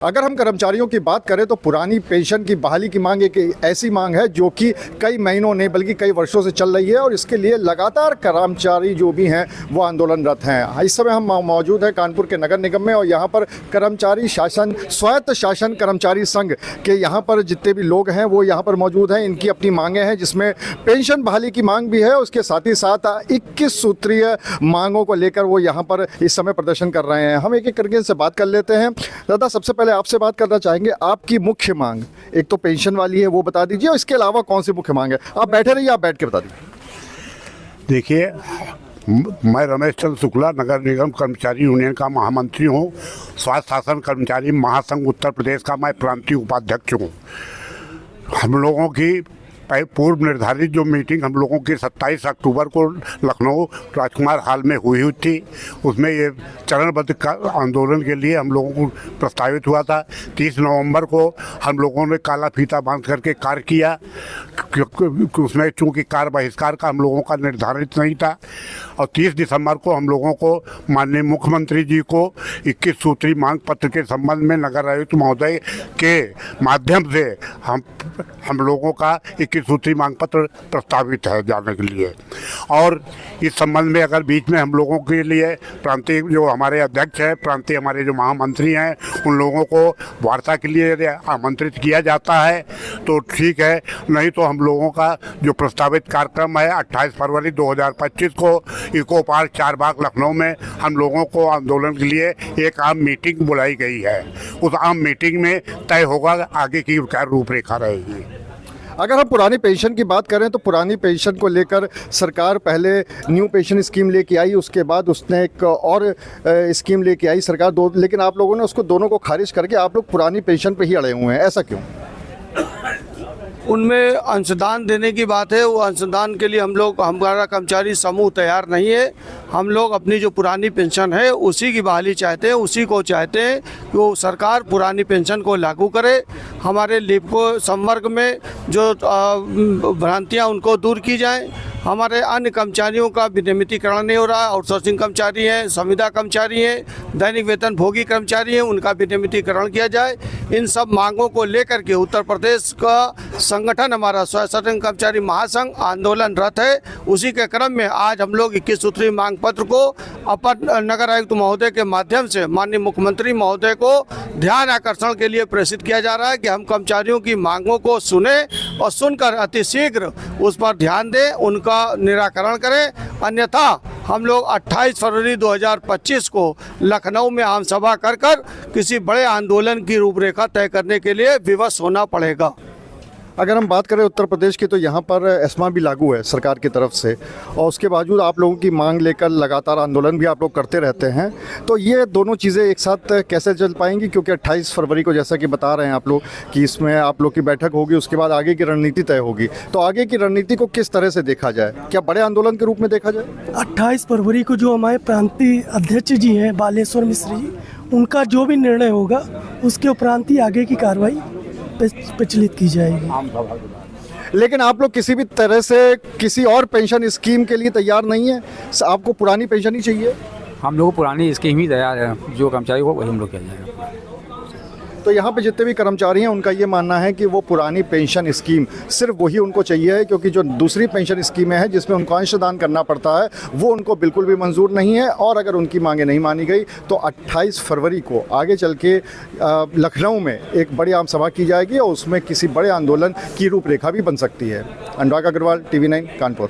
अगर हम कर्मचारियों की बात करें तो पुरानी पेंशन की बहाली की मांग एक ऐसी मांग है जो कि कई महीनों नहीं बल्कि कई वर्षों से चल रही है और इसके लिए लगातार कर्मचारी जो भी हैं वो आंदोलनरत हैं। इस समय हम मौजूद हैं कानपुर के नगर निगम में और यहाँ पर कर्मचारी शासन स्वायत्त शासन कर्मचारी संघ के यहाँ पर जितने भी लोग हैं वो यहाँ पर मौजूद हैं। इनकी अपनी मांगें हैं जिसमें पेंशन बहाली की मांग भी है, उसके साथ ही साथ 21 सूत्रीय मांगों को लेकर वो यहाँ पर इस समय प्रदर्शन कर रहे हैं। हम एक एक करके इनसे बात कर लेते हैं। दादा, सबसे पहले आपसे बात करना चाहेंगे, आपकी मुख्य मांग एक तो पेंशन वाली है वो बता दीजिए और इसके अलावा कौन सी मुख्य मांग है? आप बैठे रहिए, आप बैठ के बता दीजिए। देखिए, मैं रमेश चंद्र शुक्ला नगर निगम कर्मचारी यूनियन का महामंत्री हूँ। स्वास्थ्य शासन कर्मचारी महासंघ उत्तर प्रदेश का मैं प्रांतीय उपाध्यक्ष हूँ। हम लोगों की पूर्व निर्धारित जो मीटिंग हम लोगों की 27 अक्टूबर को लखनऊ राजकुमार हॉल में हुई थी, उसमें ये चरणबद्ध आंदोलन के लिए हम लोगों को प्रस्तावित हुआ था। 30 नवंबर को हम लोगों ने काला फीता बांध करके कार्य किया, उसमें चूँकि कार्य बहिष्कार का हम लोगों का निर्धारित नहीं था। और 30 दिसंबर को हम लोगों को माननीय मुख्यमंत्री जी को 21 सूत्री मांग पत्र के संबंध में नगर आयुक्त महोदय के माध्यम से हम लोगों का 21 सूत्री मांग पत्र प्रस्तावित है जाने के लिए। और इस संबंध में अगर बीच में हम लोगों के लिए प्रांतीय जो हमारे अध्यक्ष हैं, प्रांतीय हमारे जो महामंत्री हैं, उन लोगों को वार्ता के लिए आमंत्रित किया जाता है तो ठीक है, नहीं तो हम लोगों का जो प्रस्तावित कार्यक्रम है 28 फरवरी 2025 को इको पार्क चारबाग लखनऊ में हम लोगों को आंदोलन के लिए एक आम मीटिंग बुलाई गई है। उस आम मीटिंग में तय होगा आगे की क्या रूपरेखा रहेगी। अगर हम पुरानी पेंशन की बात करें तो पुरानी पेंशन को लेकर सरकार पहले न्यू पेंशन स्कीम लेके आई, उसके बाद उसने एक और स्कीम लेके आई सरकार दो, लेकिन आप लोगों ने उसको दोनों को खारिज करके आप लोग पुरानी पेंशन पे ही अड़े हुए हैं, ऐसा क्यों? उनमें अंशदान देने की बात है, वो अंशदान के लिए हमारा कर्मचारी समूह तैयार नहीं है। हम लोग अपनी जो पुरानी पेंशन है उसी की बहाली चाहते हैं, उसी को चाहते हैं कि वो सरकार पुरानी पेंशन को लागू करे। हमारे लिपको संवर्ग में जो भ्रांतियां उनको दूर की जाएं। हमारे अन्य कर्मचारियों का विनियमितीकरण नहीं हो रहा, आउटसोर्सिंग कर्मचारी हैं, संविदा कर्मचारी हैं, दैनिक वेतन भोगी कर्मचारी हैं, उनका विनियमितीकरण किया जाए। इन सब मांगों को लेकर के उत्तर प्रदेश का संगठन हमारा स्वायत्त शासन कर्मचारी महासंघ आंदोलनरत है। उसी के क्रम में आज हम लोग 21 सूत्री मांग पत्र को अपर नगर आयुक्त महोदय के माध्यम से माननीय मुख्यमंत्री महोदय को ध्यान आकर्षण के लिए प्रेषित किया जा रहा है कि हम कर्मचारियों की मांगों को सुने और सुनकर अतिशीघ्र उस पर ध्यान दें, उनका निराकरण करें। अन्यथा हम लोग 28 फरवरी 2025 को लखनऊ में आम सभा कर किसी बड़े आंदोलन की रूपरेखा तय करने के लिए विवश होना पड़ेगा। अगर हम बात करें उत्तर प्रदेश की तो यहाँ पर एस्मा भी लागू है सरकार की तरफ से और उसके बावजूद आप लोगों की मांग लेकर लगातार आंदोलन भी आप लोग करते रहते हैं, तो ये दोनों चीज़ें एक साथ कैसे चल पाएंगी? क्योंकि 28 फरवरी को जैसा कि बता रहे हैं आप लोग कि इसमें आप लोग की बैठक होगी, उसके बाद आगे की रणनीति तय होगी, तो आगे की रणनीति को किस तरह से देखा जाए? क्या बड़े आंदोलन के रूप में देखा जाए? 28 फरवरी को जो हमारे प्रांतीय अध्यक्ष जी हैं बालेश्वर मिश्र जी, उनका जो भी निर्णय होगा उसके उपरांत ही आगे की कार्रवाई प्रचलित की जाएगी। लेकिन आप लोग किसी भी तरह से किसी और पेंशन स्कीम के लिए तैयार नहीं है? आपको पुरानी पेंशन ही चाहिए? हम लोग पुरानी स्कीम ही तैयार है, जो कर्मचारी को वही हम लोग किया जाएगा। तो यहाँ पे जितने भी कर्मचारी हैं उनका ये मानना है कि वो पुरानी पेंशन स्कीम सिर्फ वही उनको चाहिए है, क्योंकि जो दूसरी पेंशन स्कीमें हैं जिसमें उनको अंशदान करना पड़ता है वो उनको बिल्कुल भी मंजूर नहीं है। और अगर उनकी मांगें नहीं मानी गई तो 28 फरवरी को आगे चल के लखनऊ में एक बड़ी आम सभा की जाएगी और उसमें किसी बड़े आंदोलन की रूपरेखा भी बन सकती है। अनुराग अग्रवाल, TV9 कानपुर।